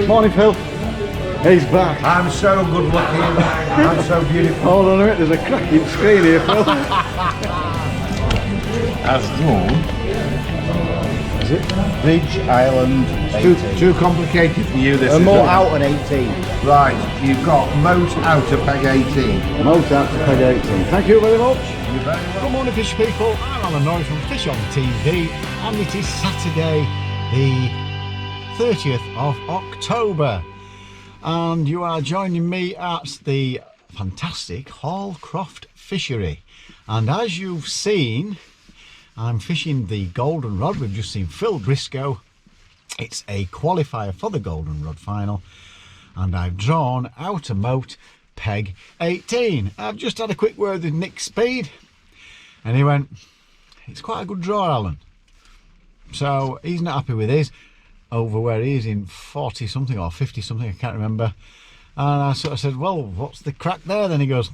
Morning, Phil. He's back. I'm so good looking. I'm so beautiful. Hold on a minute, there's a cracking screen here, Phil. As good. Is it? Bridge Island 18. Too complicated for you, this A is moat it? out at 18. Right, you've got moat out to peg 18. Moat out to peg 18. Thank you very much. You're very well. Good morning, fish people. I'm Alan Nosh from FishOn TV, and it is Saturday, the 30th of October, and you are joining me at the fantastic Hallcroft fishery. And as you've seen, I'm fishing the golden rod. We've just seen Phil Briscoe. It's a qualifier for the golden rod final, and I've drawn out a moat peg 18. I've just had a quick word with Nick Speed, and he went, it's quite a good draw, Alan. So he's not happy with his over where he is in 40 something or 50 something, I can't remember. And I sort of said, well, what's the crack there? Then he goes,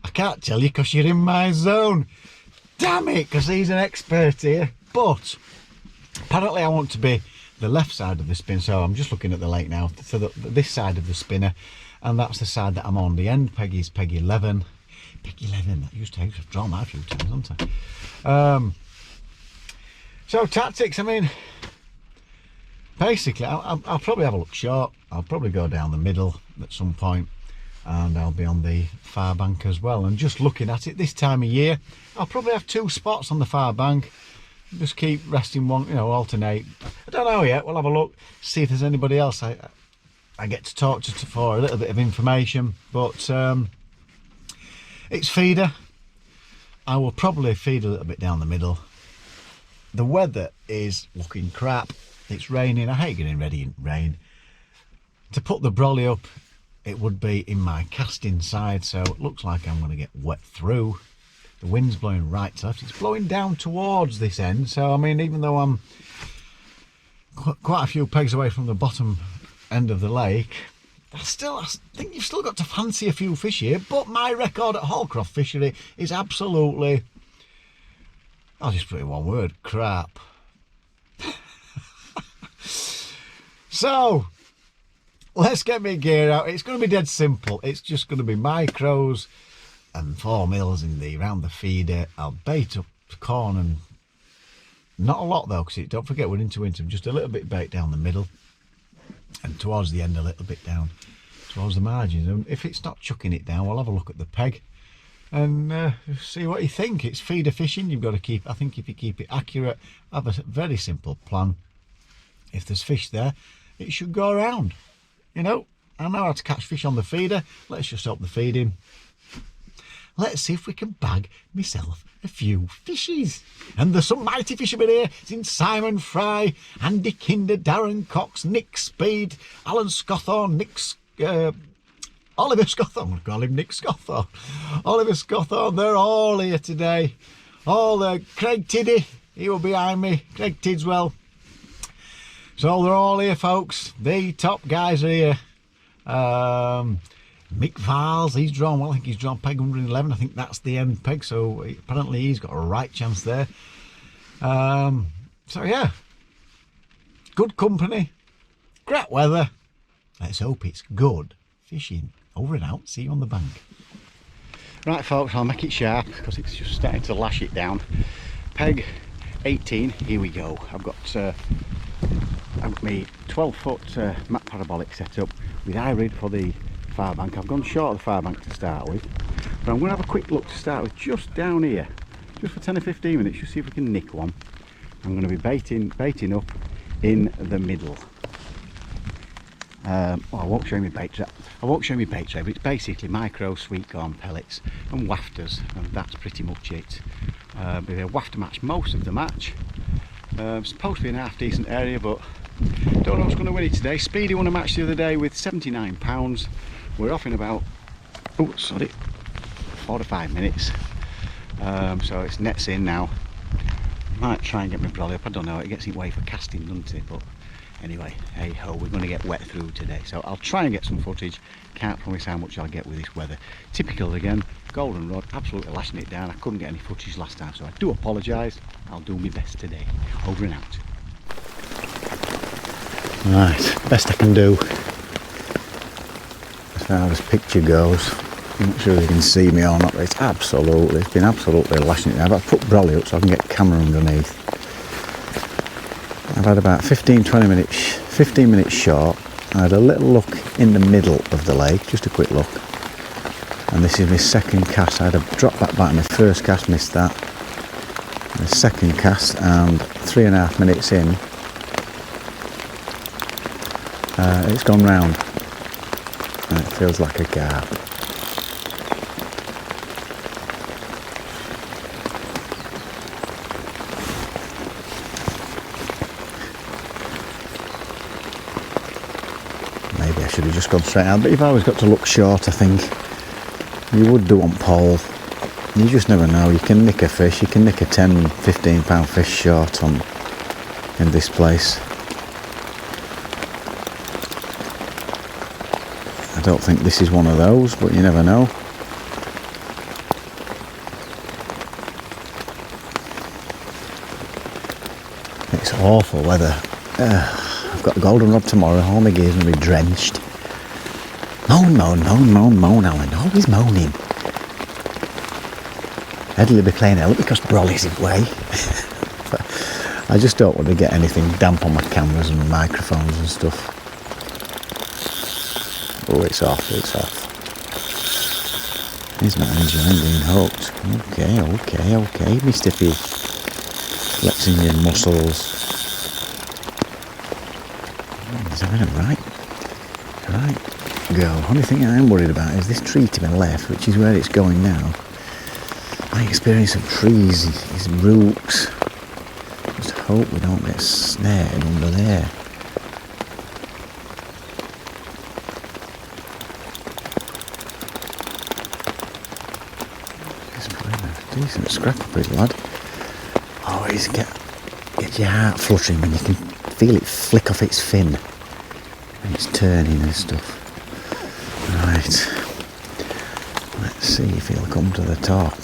I can't tell you because you're in my zone. Damn it, because he's an expert here. But apparently I want to be the left side of the spin, so I'm just looking at the lake now, so this side of the spinner, and that's the side that I'm on. The end peg is peg 11. Peg 11, that used to have drawn that a few times, haven't I? So tactics, I mean, basically I'll probably have a look short. I'll probably go down the middle at some point, and I'll be on the far bank as well. And just looking at it this time of year, I'll probably have two spots on the far bank. Just keep resting one, you know, alternate. I don't know yet. We'll have a look, see if there's anybody else I get to talk to for a little bit of information. But it's feeder. I will probably feed a little bit down the middle. The weather is looking crap. It's raining. I hate getting ready in rain. To put the brolly up, it would be in my casting side, so it looks like I'm going to get wet through. The wind's blowing right to left. It's blowing down towards this end, so I mean, even though I'm quite a few pegs away from the bottom end of the lake, I think you've still got to fancy a few fish here. But my record at Hallcroft fishery is absolutely, I'll just put it in one word, crap. So let's get my gear out. It's going to be dead simple. It's just going to be micros and 4 mils in around the feeder. I'll bait up the corn, and not a lot though, because don't forget we're into winter. Just a little bit bait down the middle, and towards the end a little bit down towards the margins. And if it's not chucking it down, we'll have a look at the peg and see what you think. It's feeder fishing. You've got to keep, I think if you keep it accurate, have a very simple plan. If there's fish there, it should go around. You know, I know how to catch fish on the feeder. Let's just up the feeding. Let's see if we can bag myself a few fishies. And there's some mighty fishermen here. It's in Simon Fry, Andy Kinder, Darren Cox, Nick Speed, Alan Scawthorne, Oliver Scawthorne. I'm going to call him Nick Scawthorne. Oliver Scawthorne, they're all here today. All the Craig Tiddy, he will be behind me. Craig Tidswell. So they're all here, folks. The top guys are here. Mick Vals, he's drawn well. I think he's drawn peg 111. I think that's the end peg, so apparently he's got a right chance there. So yeah, good company, great weather. Let's hope it's good fishing. Over and out. See you on the bank. Right, folks, I'll make it sharp because it's just starting to lash it down. Peg 18. Here we go. I've got my 12-foot mat parabolic set up with iRid for the far bank. I've gone short of the far bank to start with, but I'm going to have a quick look to start with just down here, just for 10 or 15 minutes, just see if we can nick one. I'm going to be baiting up in the middle. I won't show you my bait tray. But it's basically micro sweet corn pellets and wafters, and that's pretty much it. Be a wafter match most of the match. It's supposed to be an half decent area, but don't know what's going to win it today. Speedy won a match the other day with £79. We're off in about 4 to 5 minutes. So it's nets in now. Might try and get my brolly up. I don't know, it gets in way for casting, doesn't it? But anyway, hey ho, we're going to get wet through today, so I'll try and get some footage. Can't promise how much I'll get with this weather. Typical again, golden rod, absolutely lashing it down. I couldn't get any footage last time, so I do apologise. I'll do my best today. Over and out. Right, best I can do as far as picture goes. I'm not sure if you can see me or not, but it's been absolutely lashing it. I've got to put brolly up so I can get camera underneath. I've had about 15 minutes short. I had a little look in the middle of the lake, just a quick look. And this is my second cast. I had a drop back bite, my first cast, missed that. My second cast, and 3.5 minutes in, it's gone round. And it feels like a carp. Maybe I should have just gone straight out, but you've always got to look short, I think. You would do on pole. You just never know. You can nick a fish, you can nick a 10, 15 pound fish short in this place. I don't think this is one of those, but you never know. It's awful weather. I've got a golden rod tomorrow, all my gear's going to be drenched. Moan, Alan, always moaning. Ed'll be playing hell because Brolly's away. I just don't want to get anything damp on my cameras and microphones and stuff. Oh, it's off. He's not enjoying being hooked. Okay, Mr. Fish. Flexing your muscles. He's having a right go. Only thing I'm worried about is this tree to my left, which is where it's going now. My experience of trees is roots. Just hope we don't get snared under there. Decent scrap up his lad. Always get your heart fluttering when you can feel it flick off its fin when it's turning and stuff. Right, let's see if he'll come to the top.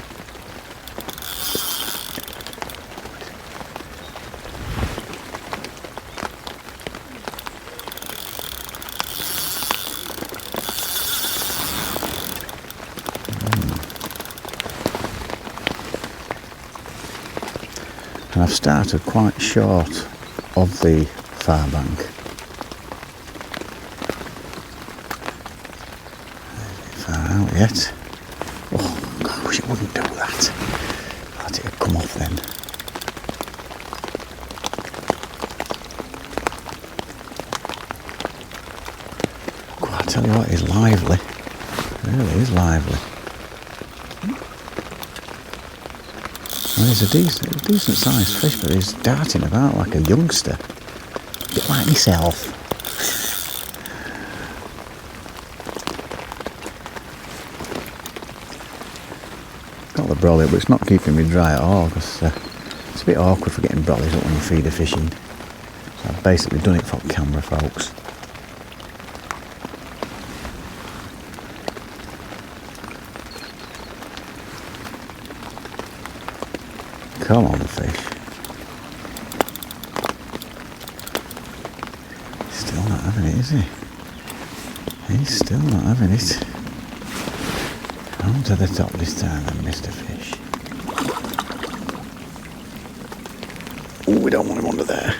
And I've started quite short of the far bank. Far out yet. Oh, God, I wish it wouldn't do that. Let it have come off then. God, I tell you what, it's lively. It really is lively. Well, he's a decent sized fish, but he's darting about like a youngster. A bit like myself. Got the brolly, but it's not keeping me dry at all, because it's a bit awkward for getting brollies up when you feed a fishing. So I've basically done it for camera folks. Come on, fish. He's still not having it, is he? He's still not having it. On to the top this time then, Mr. Fish. Oh, we don't want him under there.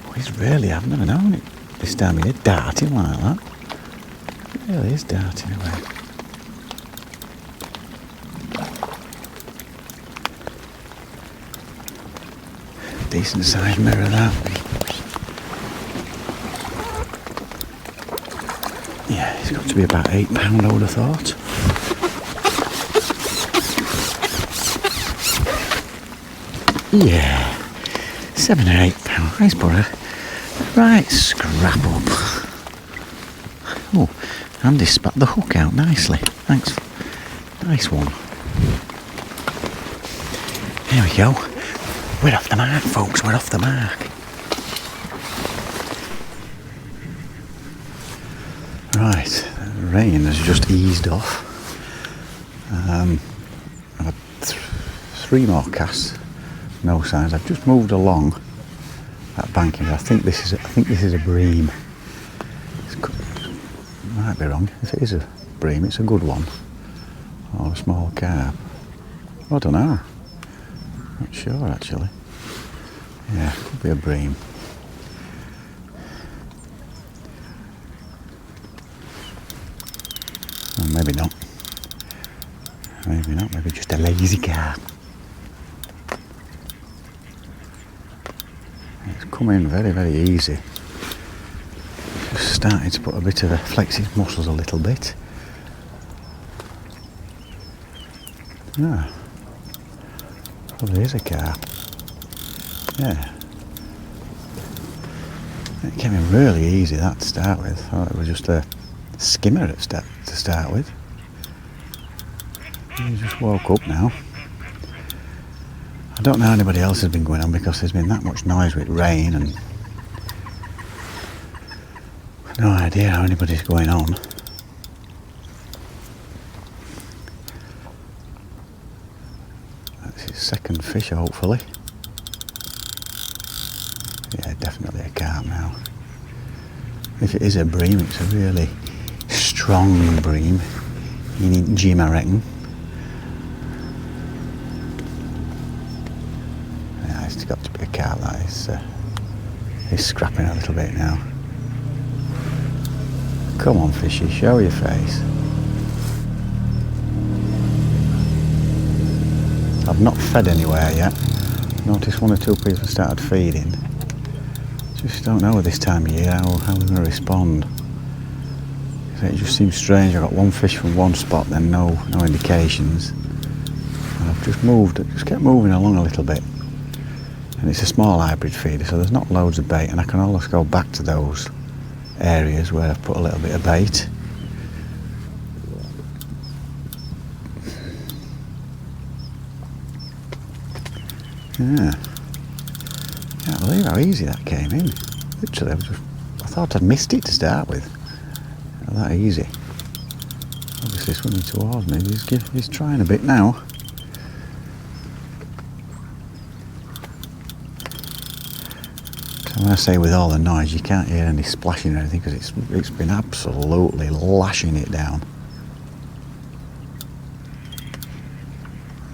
Oh, he's really, I've never known it this time of year, darting like that. He really is darting away. Decent sized mirror that. Yeah, it's got to be about £8 I would have thought. Yeah, £7 or £8. Nice butter. Right, scrap up. Oh, Andy spat the hook out nicely. Thanks. Nice one. There we go. We're off the mark, folks, we're off the mark. Right, the rain has just eased off. I've had 3 more casts, no signs. I've just moved along that banking. I think this is a bream. Might be wrong. If it is a bream, it's a good one. Or a small carp. I don't know. Not sure actually. Yeah, could be a bream. Or maybe not. Maybe not. Maybe just a lazy carp. It's come in very, very easy. Just started to put a bit of a flex his muscles a little bit. Yeah. Probably is a carp. Yeah. It came in really easy that to start with. I thought it was just a skimmer to start with. He just woke up now. I don't know how anybody else has been going on because there's been that much noise with rain and no idea how anybody's going on. That's his second fish, hopefully. Yeah, definitely a carp now. If it is a bream, it's a really strong bream. You need Jim, I reckon. Yeah, it's got to be a carp, that is. He's scrapping a little bit now. Come on, fishy, show your face. I've not fed anywhere yet. Noticed one or two people started feeding. Just don't know this time of year how they're going to respond. It just seems strange. I got one fish from one spot, then no indications. And I've just kept moving along a little bit. And it's a small hybrid feeder, so there's not loads of bait, and I can always go back to those areas where I've put a little bit of bait. Yeah. Can't believe how easy that came in. Literally, I thought I'd missed it to start with. Not that easy. Obviously swimming towards me. He's trying a bit now. So when I say with all the noise, you can't hear any splashing or anything because it's been absolutely lashing it down.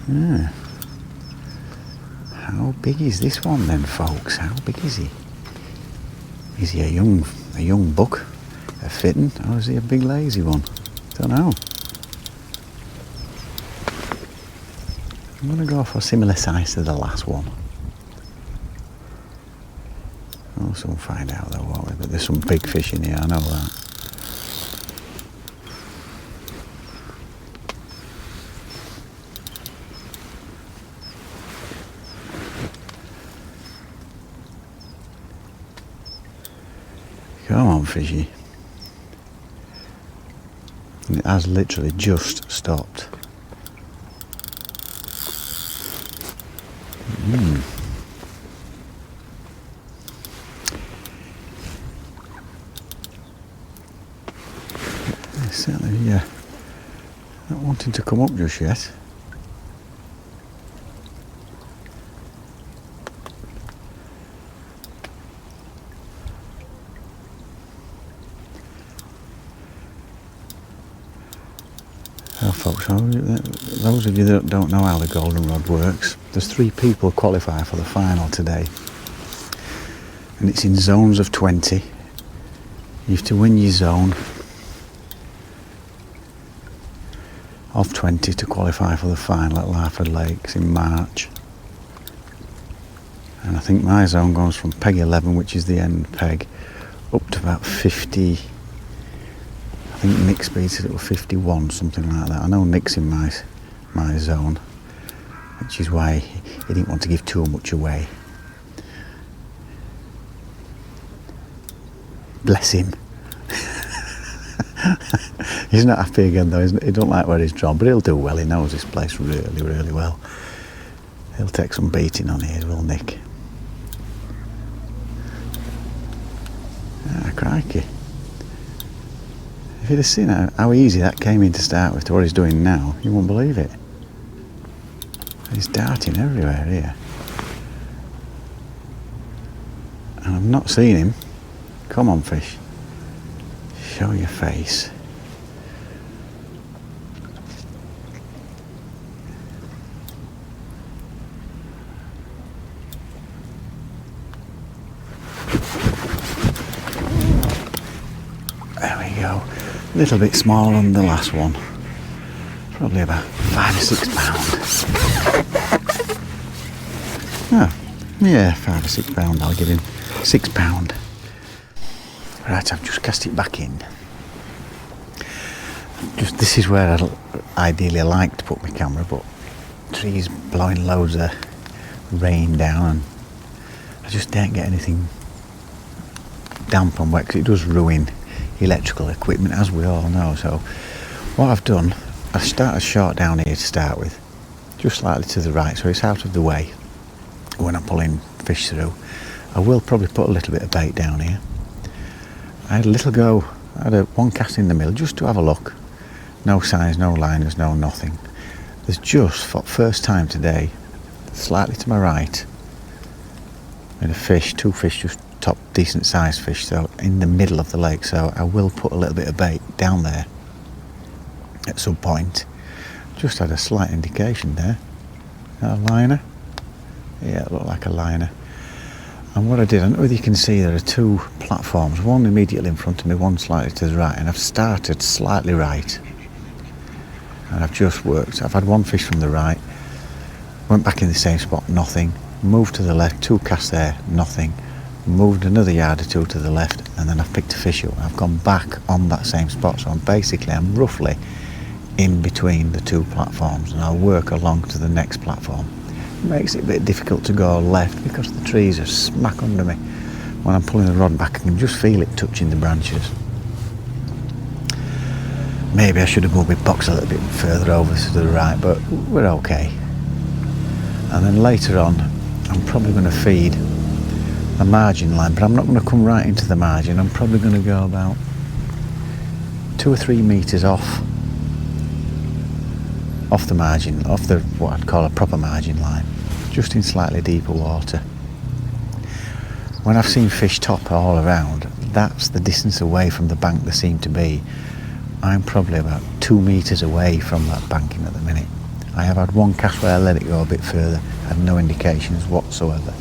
Yeah. How big is this one then, folks? How big is he? Is he a young buck? A fitting, or is he a big lazy one? Don't know. I'm going to go for a similar size to the last one. We'll soon find out though, won't we? But there's some big fish in here, I know that. Come on, fishy. And it has literally just stopped. It's certainly not wanting to come up just yet. Well, folks, those of you that don't know how the goldenrod works, there's 3 people qualify for the final today. And it's in zones of 20. You have to win your zone of 20 to qualify for the final at Larford Lakes in March. And I think my zone goes from peg 11, which is the end peg, up to about 50. I think Nick speed said it was 51, something like that. I know Nick's in my zone, which is why he didn't want to give too much away. Bless him. He's not happy again though, he don't like where he's drawn, but he'll do well. He knows this place really, really well. He'll take some beating on here, will Nick? Ah, crikey. If you'd have seen how easy that came in to start with to what he's doing now, you won't believe it. He's darting everywhere here. I'm not seeing him. Come on, fish. Show your face. There we go. A little bit smaller than the last one. Probably about 5 or 6 pounds. Oh, yeah, 5 or 6 pounds. I'll give him 6 pound. Right, I've just cast it back in. This is where I'd ideally like to put my camera, but trees blowing loads of rain down, and I just don't get anything damp and wet, because it does ruin electrical equipment, as we all know. So what I've done, I started short down here to start with, just slightly to the right, so it's out of the way when I'm pulling fish through. I will probably put a little bit of bait down here. I had a little go, I had one cast in the middle just to have a look. No signs, no liners, no nothing. There's just, for first time today, slightly to my right, and a fish, 2 fish, just top decent sized fish, so in the middle of the lake. So I will put a little bit of bait down there at some point. Just had a slight indication there. A liner? Yeah, it looked like a liner. And what I did, I don't know whether you can see, there are 2 platforms, one immediately in front of me, one slightly to the right, and I've started slightly right. And I've just worked, I've had 1 fish from the right, went back in the same spot, nothing, moved to the left, 2 casts there, nothing, moved another yard or 2 to the left, and then I've picked a fish up. I've gone back on that same spot, so I'm roughly in between the 2 platforms, and I'll work along to the next platform. It makes it a bit difficult to go left because the trees are smack under me. When I'm pulling the rod back, I can just feel it touching the branches. Maybe I should have moved my box a little bit further over to the right, but we're okay. And then later on, I'm probably going to feed a margin line, but I'm not going to come right into the margin. I'm probably going to go about 2 or 3 metres off the margin, off the what I'd call a proper margin line, just in slightly deeper water. When I've seen fish top all around, that's the distance away from the bank they seem to be. I'm probably about 2 metres away from that banking at the minute. I have had 1 cast where I let it go a bit further, had no indications whatsoever.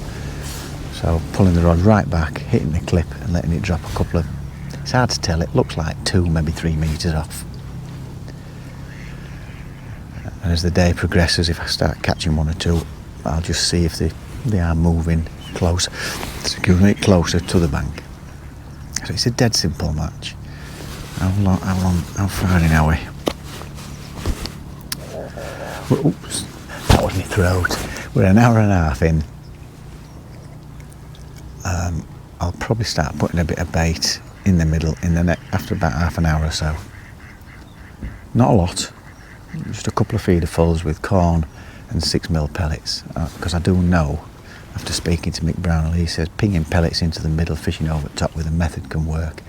So pulling the rod right back, hitting the clip and letting it drop a couple of, it's hard to tell, it looks like 2, maybe 3 metres off. And as the day progresses, if I start catching 1 or 2, I'll just see if they are moving closer to the bank. So it's a dead simple match. How far in are we? Oops, that was my throat. We're an hour and a half in. I'll probably start putting a bit of bait in the middle after about half an hour or so. Not a lot, just a couple of feederfuls with corn and 6mm pellets, because I do know, after speaking to Mick Brownell, he says pinging pellets into the middle, fishing over top with a method can work.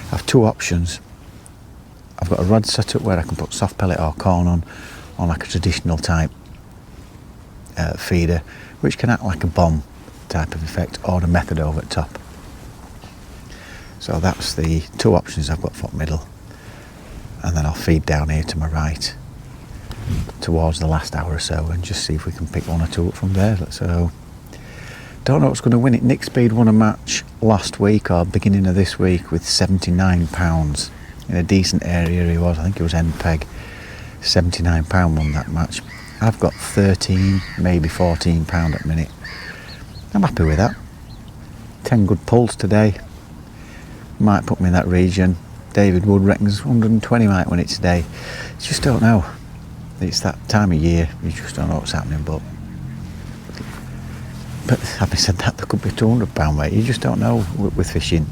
I have 2 options. I've got a rod set up where I can put soft pellet or corn on like a traditional type feeder, which can act like a bomb type of effect, or a method over at top. So that's the 2 options I've got for middle. And then I'll feed down here to my right towards the last hour or so and just see if we can pick 1 or 2 up from there. So don't know what's going to win it. Nick Speed won a match last week or beginning of this week with £79 in a decent area. He was, I think it was end peg. £79 won that match. I've got 13, maybe £14 at the minute. I'm happy with that. 10 good pulls today. Might put me in that region. David Wood reckons 120 might win it today. You just don't know. It's that time of year, you just don't know what's happening. But having said that, there could be a £200 weight. You just don't know with fishing.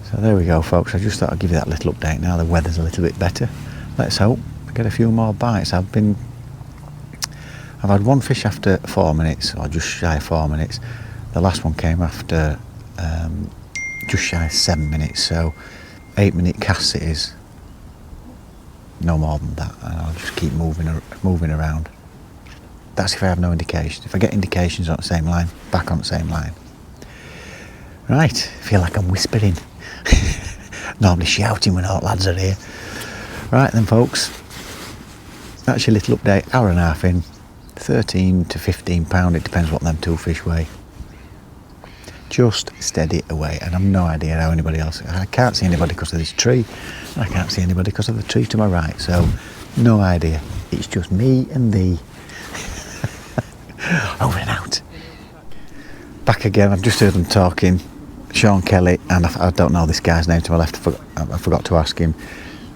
So there we go, folks. I just thought I'd give you that little update now. The weather's a little bit better. Let's hope I get a few more bites. I've had 1 fish after 4 minutes, or just shy of 4 minutes. The last one came after just shy of 7 minutes, so 8-minute casts it is. No more than that, and I'll just keep moving around. That's if I have no indication. If I get indications on the same line, back on the same line. Right, feel like I'm whispering. Normally shouting when all lads are here. Right then folks, that's your little update, hour and a half in. 13 to 15 pound, it depends what them two fish weigh. Just steady away, and I've no idea how anybody else. I can't see anybody because of this tree, and I can't see anybody because of the tree to my right, so no idea. It's just me and thee. Over and out. Back again, I've just heard them talking. Sean Kelly, and I don't know this guy's name to my left, I forgot to ask him.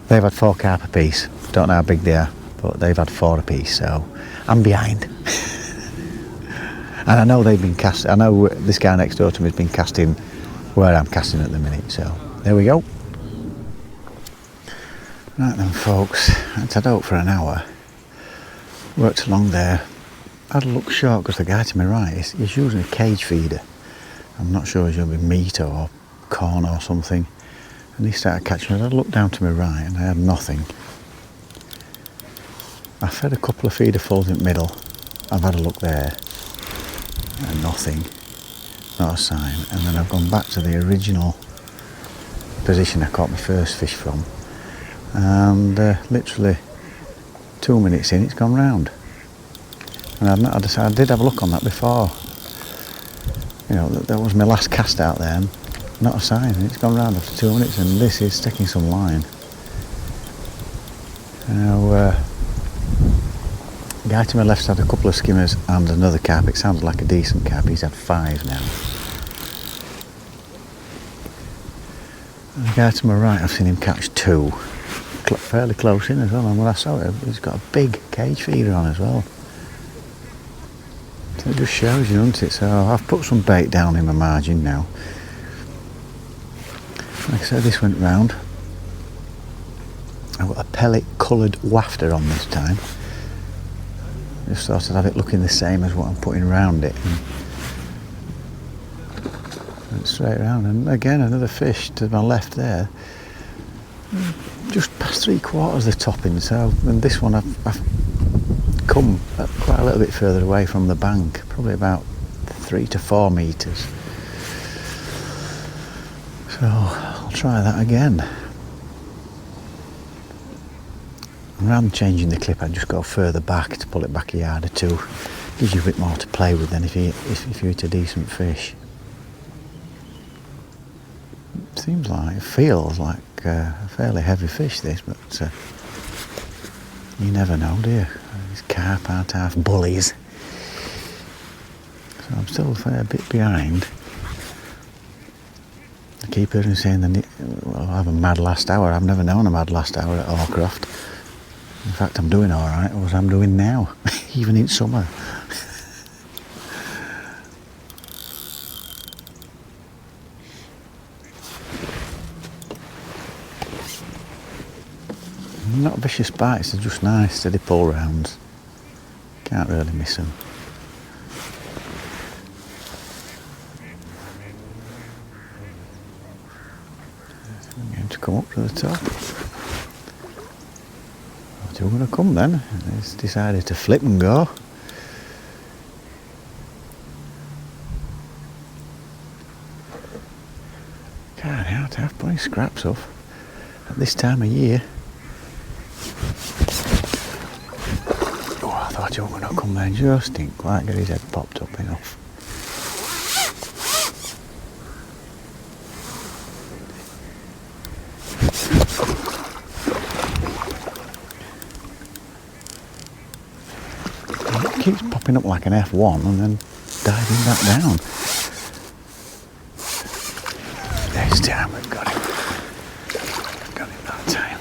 They've had 4 carp apiece. Don't know how big they are, but they've had 4 apiece, so I'm behind. And I know they've been casting, I know this guy next door to me has been casting where I'm casting at the minute, so there we go. Right then folks, I had out for an hour, worked along there, had a look short because the guy to my right is using a cage feeder. I'm not sure it's going to be meat or corn or something, and he started catching it. I looked down to my right and I had nothing. I fed a couple of feederfuls in the middle, I've had a look there. And nothing, not a sign, and then I've gone back to the original position I caught my first fish from, and literally 2 minutes in it's gone round, and I did have a look on that before, you know, that was my last cast out there, and not a sign, and it's gone round after 2 minutes, and this is sticking some line. Now the guy to my left's had a couple of skimmers and another carp. It sounded like a decent carp. He's had 5 now. And the guy to my right, I've seen him catch 2. Fairly close in as well. And when I saw it, he's got a big cage feeder on as well. So it just shows you, doesn't it? So I've put some bait down in my margin now. Like I said, this went round. I've got a pellet coloured wafter on this time. Just thought I'd have it looking the same as what I'm putting around it. And straight around, and again another fish to my left there. Just past 3/4 the topping, so, and this one I've come quite a little bit further away from the bank, probably about 3 to 4 metres. So I'll try that again. Rather than changing the clip, I'd just go further back to pull it back a yard or 2. Gives you a bit more to play with than if you hit a decent fish. It feels like a fairly heavy fish this, but you never know, do you? These carp aren't half bullies. So I'm still a fair bit behind. I keep hearing saying that I'll have a mad last hour. I've never known a mad last hour at Hallcroft. In fact, I'm doing alright, as I'm doing now, even in summer. Not vicious bites, they're just nice, steady pull rounds. Can't really miss them. I'm going to come up to the top. You're going to come then. He's decided to flip and go. Can't out have putting scraps off at this time of year. Oh, I thought you were going to come there, just didn't quite get his head popped up enough. Keeps popping up like an F1 and then diving back down. This time we've got him. We've got him that time.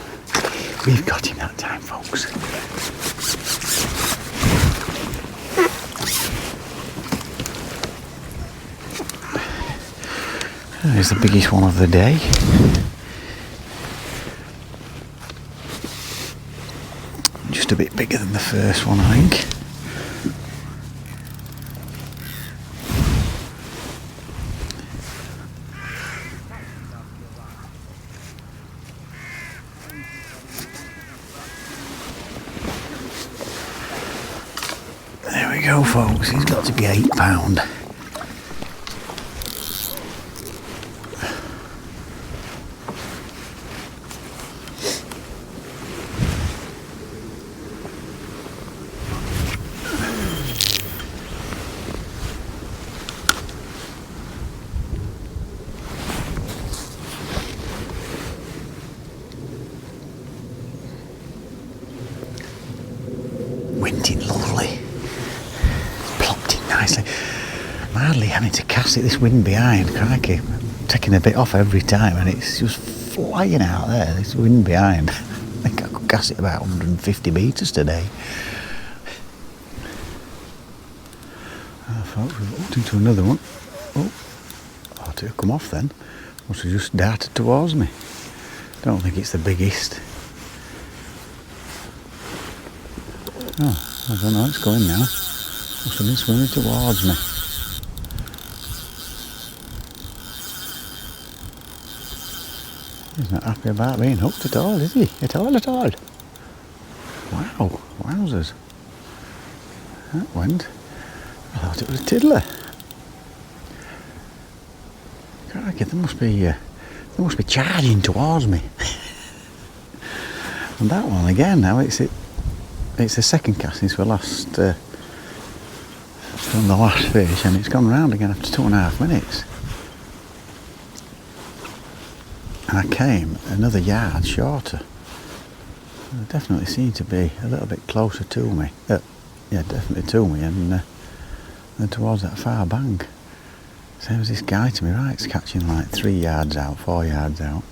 We've got him that time, folks. There's the biggest one of the day. Just a bit bigger than the first one, I think. There we go, folks. He's got to be £8. isn't it lovely? Plopped it nicely. I'm hardly having to cast it, this wind behind, crikey. I'm taking a bit off every time and it's just flying out there, this wind behind. I think I could cast it about 150 metres today. Folks, we've walked into another one. Oh, ought to have come off then. Must have just darted towards me. Don't think it's the biggest. Oh, I don't know, it's going now. Must have been swimming towards me. He's not happy about being hooked at all, is he? At all, at all. Wow, wowzers. That went. I thought it was a tiddler. Crikey, they must be charging towards me. And that one again now, it's the second casting for from the last fish, and it's gone round again after 2.5 minutes. And I came another yard shorter. They definitely seemed to be a little bit closer to me. Yeah, definitely to me, and towards that far bank. So was this guy to my right's catching like 3 yards out, 4 yards out.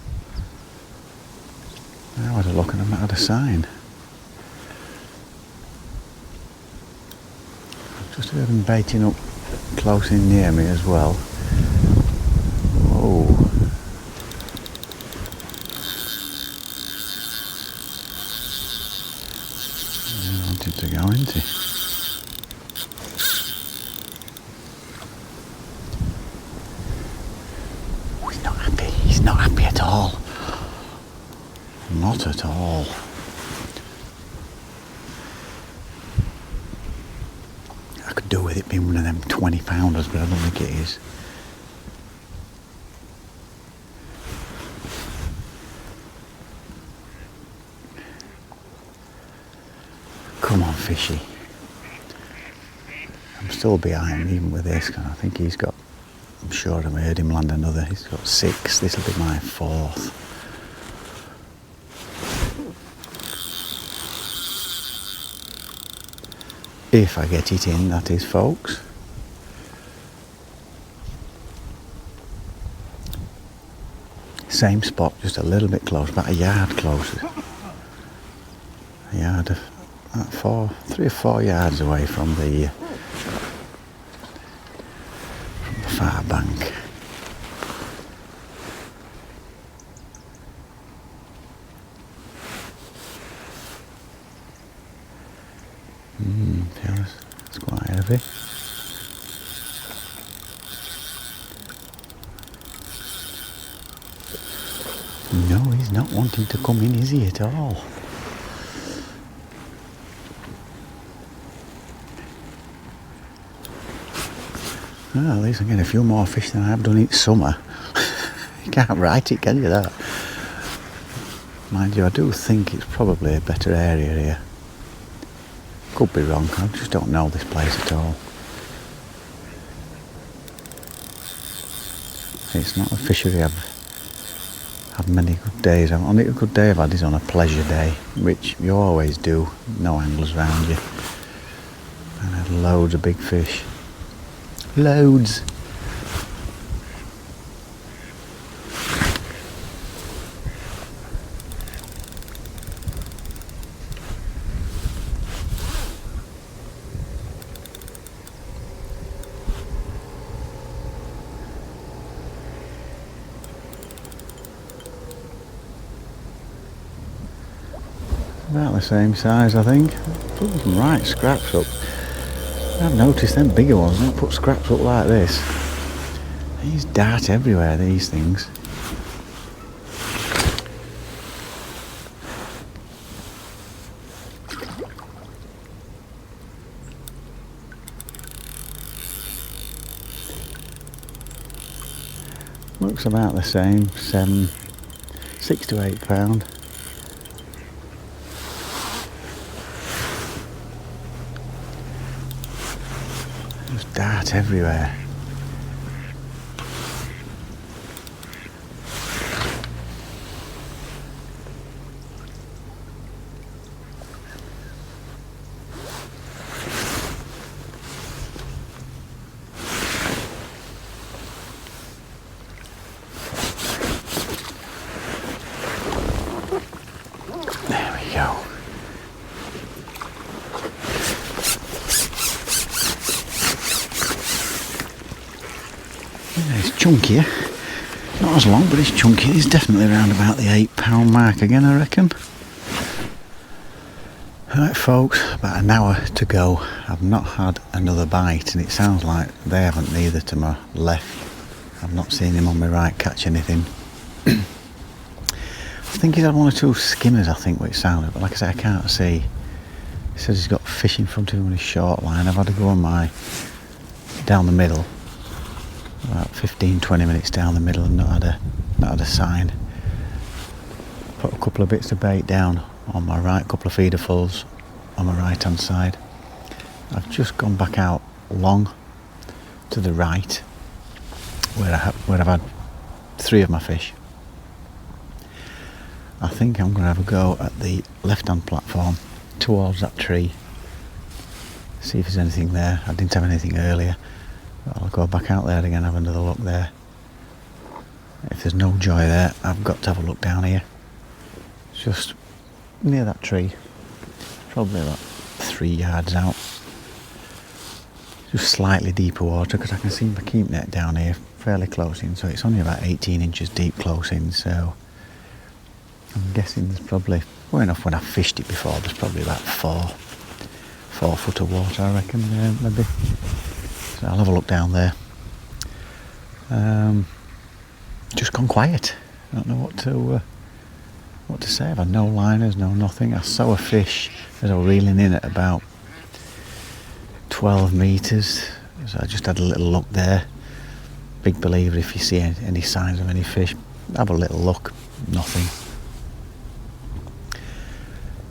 I had a look and I had a sign. I've just heard him baiting up close in near me as well. Whoa. He wanted to go, isn't he? He's not happy at all. Not at all. I could do with it being one of them 20-pounders, but I don't think it is. Come on, fishy. I'm still behind even with this, because I think he's got, I'm sure I've heard him land another. He's got 6. This will be my 4th. If I get it in, that is, folks. Same spot, just a little bit closer, about a yard closer. A yard of 3 or 4 yards away from the far bank. It's quite heavy. No, he's not wanting to come in, is he, at all? Well, at least I'm getting a few more fish than I've done each summer. You can't write it, can you, that? Mind you, I do think it's probably a better area here. Could be wrong, I just don't know this place at all. It's not a fishery I've had many good days. Only a good day I've had is on a pleasure day, which you always do, no anglers around you. And I had loads of big fish. Loads. About the same size, I think. Put some right scraps up. I've noticed them bigger ones don't put scraps up like this. These dart everywhere, these things. Looks about the same, 6 to 8 pound. Just dart everywhere. chunkier. Not as long, but it's chunky. It's definitely around about the £8 mark again, I reckon. Right folks, about an hour to go. I've not had another bite, and it sounds like they haven't neither to my left. I've not seen him on my right catch anything. I think he's had one or two skimmers, I think, what it sounded, but like I said, I can't see. He says he's got fish in front of him on his short line. I've had to go on my down the middle, about 15-20 minutes down the middle, and not had a sign. Put a couple of bits of bait down on my right, couple of feederfuls on my right hand side. I've just gone back out long to the right where I've had 3 of my fish. I think I'm going to have a go at the left hand platform towards that tree, see if there's anything there. I didn't have anything earlier, but I'll go back out there again, have another look there. If there's no joy there, I've got to have a look down here, just near that tree, probably about 3 yards out, just slightly deeper water, because I can see my keep net down here fairly close in, so it's only about 18 inches deep close in, so I'm guessing there's probably, well enough when I've fished it before, there's probably about 4 foot of water, I reckon, maybe. So I'll have a look down there. Just gone quiet. I don't know what to say. I've had no liners, no nothing. I saw a fish as I was reeling in at about 12 metres, so I just had a little look there. Big believer, if you see any signs of any fish, have a little look. Nothing.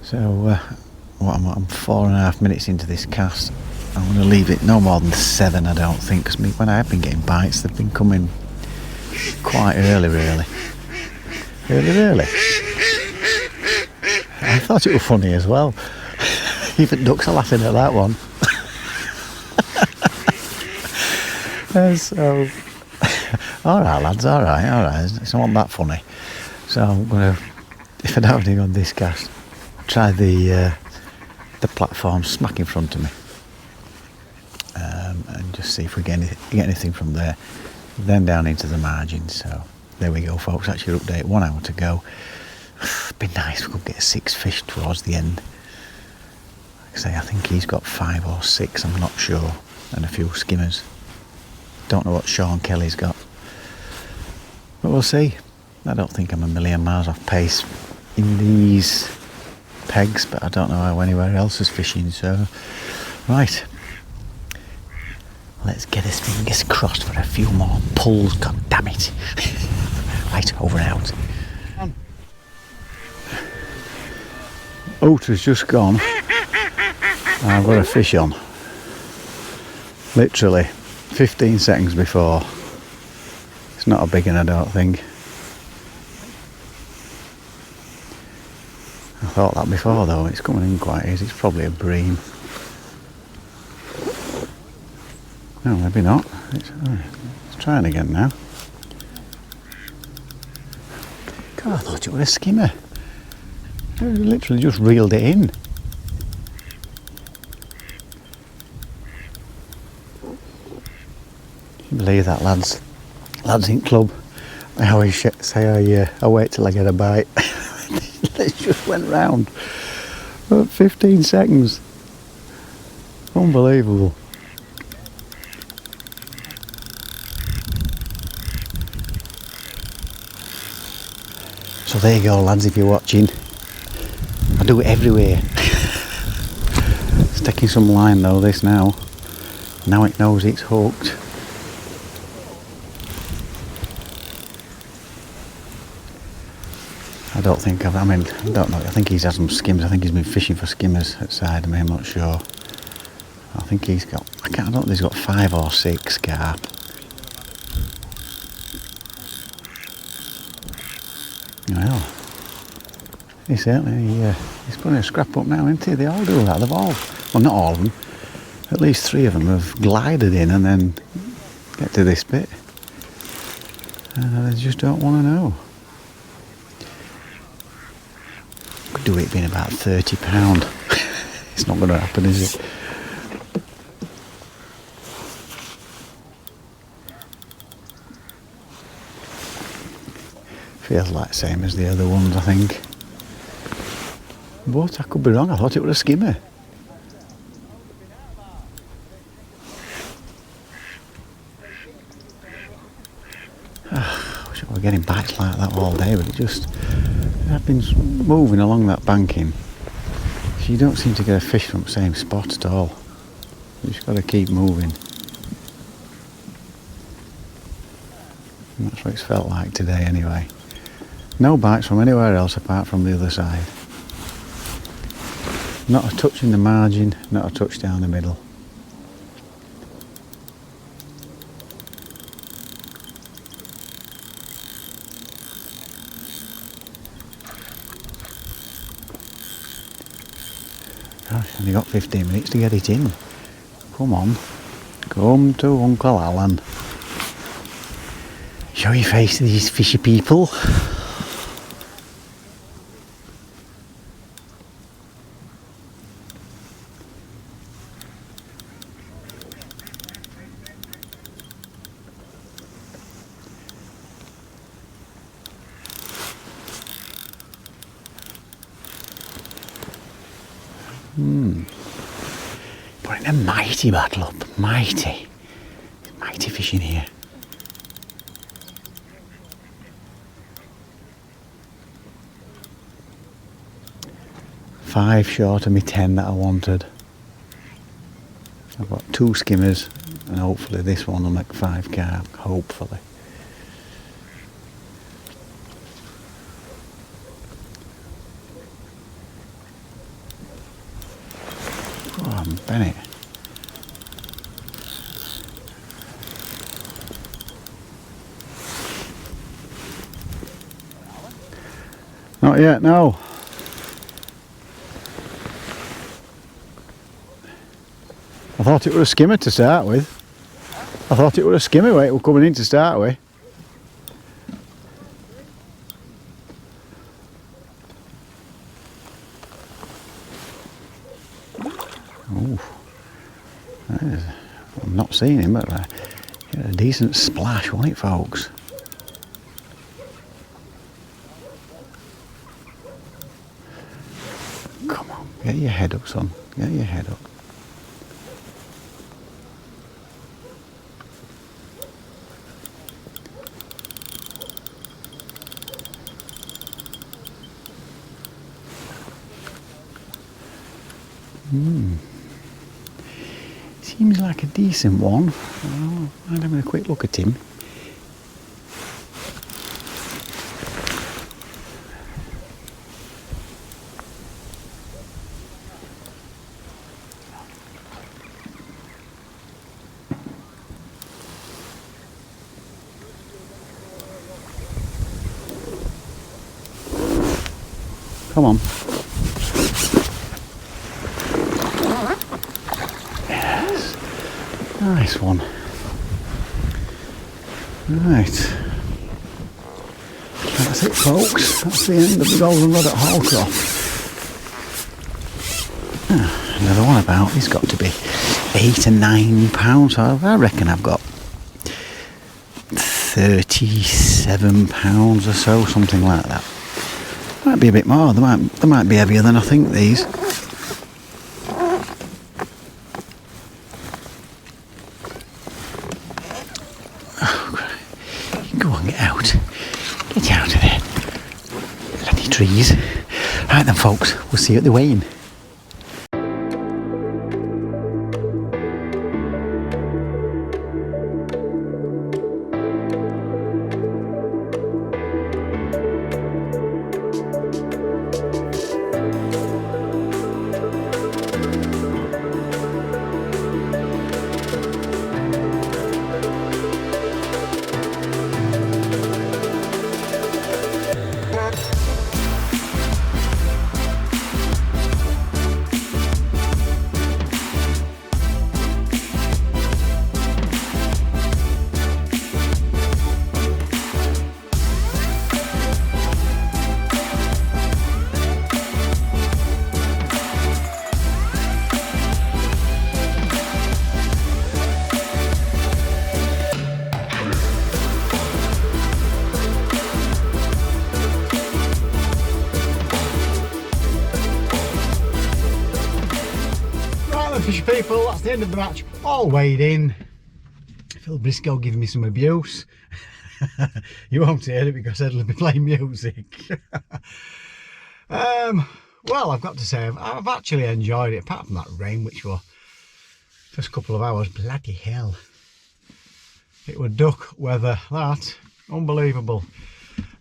So I'm 4.5 minutes into this cast. I'm going to leave it no more than 7, I don't think, because when I have been getting bites, they've been coming quite early, really. Early. I thought it was funny as well. Even ducks are laughing at that one. So, alright lads, alright. It's not that funny. So I'm going to, if I don't have anything on this cast, try the platform smack in front of me. And just see if we get anything from there. Then down into the margins. So there we go folks, that's your update. 1 hour to go. It'd be nice if we could get 6 fish towards the end. Like I say, I think he's got 5 or 6, I'm not sure, and a few skimmers. Don't know what Sean Kelly's got, but we'll see. I don't think I'm a million miles off pace in these pegs, but I don't know how anywhere else is fishing, so right, let's get his fingers crossed for a few more pulls, god damn it. Right, over and out. Oat has just gone. I've got a fish on. Literally 15 seconds before. It's not a big one, I don't think. I thought that before though, it's coming in quite easy. It's probably a bream. No, maybe not. Let's try it again now. God, I thought it was a skimmer. I literally just reeled it in. Can you believe that, lads? Lads in club. I always say I wait till I get a bite. It just went round. About 15 seconds. Unbelievable. So there you go, lads, if you're watching. I do it everywhere. Sticking some line though, this now. Now it knows it's hooked. I don't think I don't know. I think he's had some skimmers. I think he's been fishing for skimmers outside of me, I'm not sure. I think he's got, I don't know if he's got 5 or 6 carp. Well, he's certainly, he's putting a scrap up now, isn't he? They all do that, they've all, well not all of them, at least 3 of them have glided in and then get to this bit. And they just don't want to know. Could do it being about £30. It's not going to happen, is it? Feels like the same as the other ones, I think. But I could be wrong, I thought it was a skimmer. I wish I were getting bites like that all day, but I've been moving along that banking. So you don't seem to get a fish from the same spot at all. You just got to keep moving. And that's what it's felt like today anyway. No bites from anywhere else apart from the other side. Not a touch in the margin, not a touch down the middle. Gosh, only got 15 minutes to get it in. Come on, come to Uncle Alan. Show your face to these fishy people. Putting a mighty battle up, mighty fish in here. Five short of me 10 that I wanted. I've got 2 skimmers and hopefully this one will make 5 carp, hopefully. Oh, Bennett. Not yet, no. I thought it was a skimmer to start with. I thought it was a skimmer weight we're coming in to start with. Oh, I'm not seeing him, but a decent splash, wasn't it, folks? Come on, get your head up, son. Get your head up. Seems like a decent one. Oh, I'm having a quick look at him. Come on. Yes. Nice one. Right. That's it, folks. That's the end of the golden rod at Hallcroft. Another one about. He's got to be £8 and £9. So I reckon I've got £37 or so, something like that. Might be a bit more. They might be heavier than I think, these. Oh, go on, get out. Get out of there. Bloody trees. Right then, folks, we'll see you at the weigh-in. Fisher people, that's the end of the match. All weighed in. Phil Briscoe giving me some abuse. You won't hear it because Ed'll be playing music. Well, I've got to say, I've actually enjoyed it, apart from that rain, which was first couple of hours, bloody hell. It was duck weather, that. Unbelievable.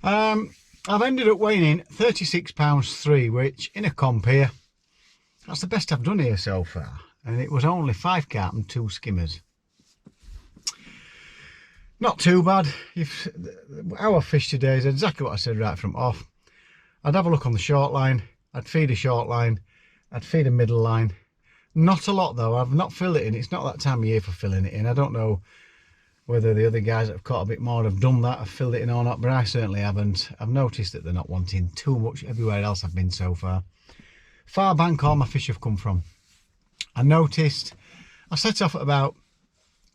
I've ended up weighing in 36 pounds 3, which in a comp here, that's the best I've done here so far. And it was only 5 carp and 2 skimmers. Not too bad. Our fish today is exactly what I said right from off. I'd have a look on the short line, I'd feed a short line, I'd feed a middle line. Not a lot though, I've not filled it in. It's not that time of year for filling it in. I don't know whether the other guys that have caught a bit more have done that, have filled it in or not, but I certainly haven't. I've noticed that they're not wanting too much everywhere else I've been so far. Far bank all my fish have come from. I noticed, I set off at about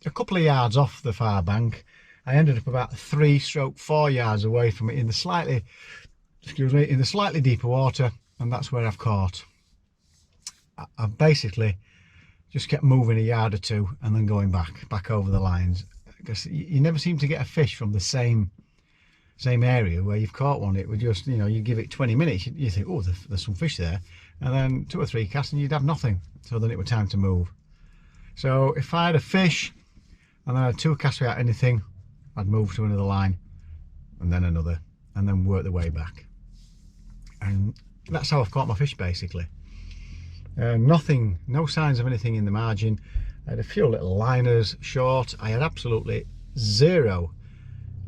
a couple of yards off the far bank. I ended up about 3-4 yards away from it in the slightly, in the slightly deeper water, and that's where I've caught. I've basically just kept moving a yard or two and then going back over the lines, because you never seem to get a fish from the same area where you've caught one. It would just, you know, you give it 20 minutes, you think, oh, there's some fish there, and then 2 or 3 casts and you'd have nothing. So then it was time to move. So if I had a fish and then I had 2 casts without anything, I'd move to another line and then another, and then work the way back. And that's how I've caught my fish basically. Nothing, no signs of anything in the margin. I had a few little liners short. I had absolutely 0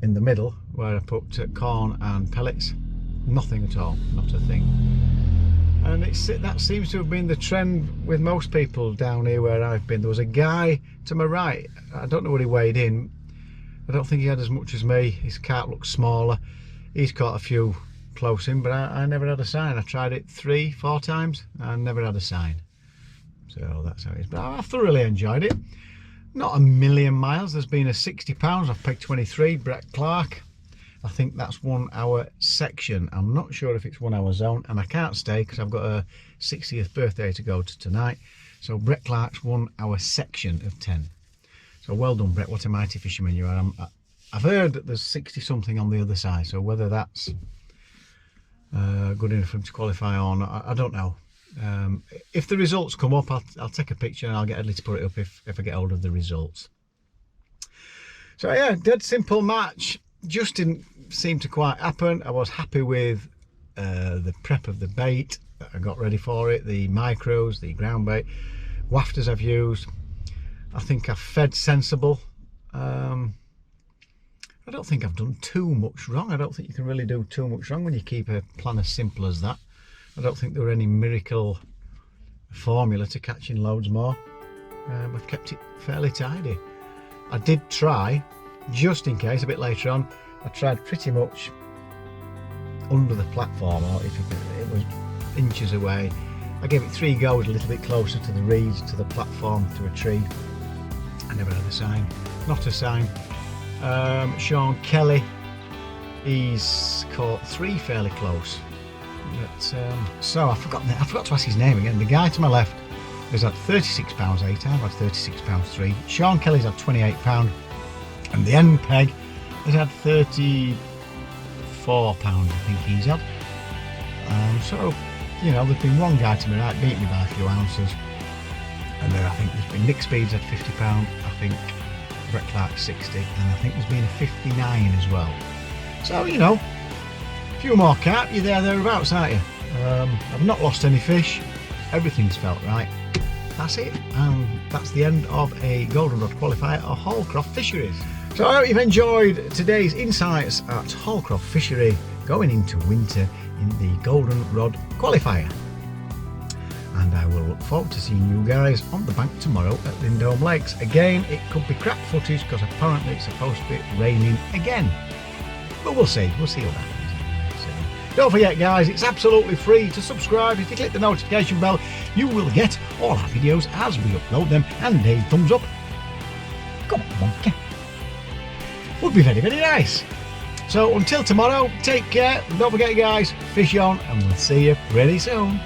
in the middle where I put corn and pellets. Nothing at all, not a thing. And that seems to have been the trend with most people down here where I've been. There was a guy to my right, I don't know what he weighed in. I don't think he had as much as me. His carp looked smaller. He's caught a few close in, but I never had a sign. I tried it 3-4 times and never had a sign. So that's how it is. But I thoroughly enjoyed it. Not a million miles. There's been a 60 pounds. I've pegged 23, Brett Clark. I think that's 1 hour section. I'm not sure if it's 1 hour zone, and I can't stay because I've got a 60th birthday to go to tonight. So Brett Clark's 1 hour section of 10. So well done, Brett. What a mighty fisherman you are. I've heard that there's 60 something on the other side, so whether that's good enough for him to qualify or not, I don't know. If the results come up, I'll take a picture and I'll get Edley to put it up if I get hold of the results. So yeah, dead simple match. Just didn't seem to quite happen. I was happy with the prep of the bait that I got ready for it, the micros, the ground bait, wafters I've used. I think I've fed sensible. I don't think I've done too much wrong. I don't think you can really do too much wrong when you keep a plan as simple as that. I don't think there were any miracle formula to catching loads more. I've kept it fairly tidy. I did try, just in case, a bit later on, I tried pretty much under the platform, or if it was inches away. I gave it 3 goes a little bit closer to the reeds, to the platform, to a tree. I never had a sign, not a sign. Sean Kelly, he's caught 3 fairly close. But, so I forgot to ask his name again. The guy to my left has had 36 pounds 8, I've had 36 pounds 3. Sean Kelly's had 28 pound, and the end peg has had 34 pounds, I think he's had. So, you know, there's been one guy to my right beat me by a few ounces, and then I think there's been Nick Speed's had 50 pound, I think Brett Clark 60, and I think there's been a 59 as well. So, you know, a few more carp, you're thereabouts, aren't you? I've not lost any fish, everything's felt right. That's it, and that's the end of a golden rod qualifier at Hallcroft Fisheries. So I hope you've enjoyed today's insights at Hallcroft Fishery going into winter in the golden rod qualifier. And I will look forward to seeing you guys on the bank tomorrow at Lindholm Lakes. Again, it could be crap footage because apparently it's supposed to be raining again. But we'll see what happens. Don't forget guys, it's absolutely free to subscribe. If you click the notification bell, you will get all our videos as we upload them, and a thumbs up. Come on, monkey. Would be very, very nice. So until tomorrow, take care. Don't forget guys, fish on, and we'll see you pretty soon.